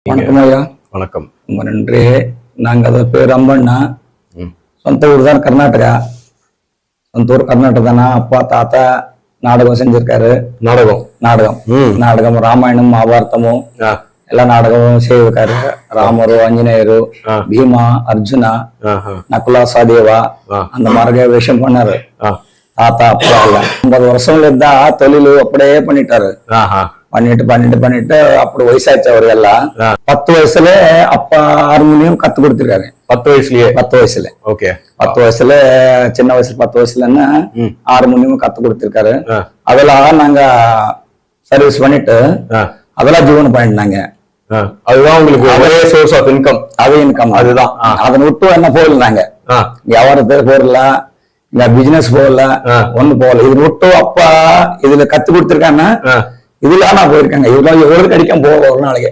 வணக்கம் ஐயா. வணக்கம். ரொம்ப நன்றி. நாங்கள் அது பேர் அம்பண்ணா, சொந்த ஊர் தான் கர்நாடகா. சொந்த ஊர் கர்நாடகா தானா. அப்பா தாத்தா நாடகம் செஞ்சிருக்காரு. நாடகம் ராமாயணம் மகாபாரதமும் எல்லா நாடகமும் செய்திருக்காரு. ராமரு, ஆஞ்சநேயரு, பீமா, அர்ஜுனா, நகுலா, சஹதேவா அந்த மாதிரி விஷயம் பண்ணாரு தாத்தா. அப்பா இல்ல 50 வருஷம்ல இருந்தா தொழில் அப்படியே பண்ணிட்டாரு. பண்ணிட்டு அப்படி வயசாச்சு அவரு எல்லாம். 10 வயசுல அப்பா ஹார்மோனியம் கத்து கொடுத்திருக்காரு. 10 வயசுல ஓகே. 10 வயசுல சின்ன வயசுல 10 வயசுலன்னா ஹார்மோனியம் கத்து கொடுத்திருக்காரு. அதெல்லாம் நாங்க சர்வீஸ் பண்ணிட்டு அதெல்லாம் ஜீவனம் பண்ணிட்டாங்க. அதுதான் உங்களுக்கு ஒரே சோர்ஸ் ஆஃப் இன்கம். அது இன்கம் அதுதான். அதனை விட்டு என்ன போகல, நாங்க வியாபாரத்துக்கு போகல, இந்த பிசினஸ் போகல, ஒண்ணு போகல. இது விட்டு அப்பா இதுல கத்து கொடுத்திருக்காங்க. இதுல நான் போயிருக்கேங்க. இவ்வளவு ஒரு கடிக்கம் போகல ஒரு நாளைக்கு.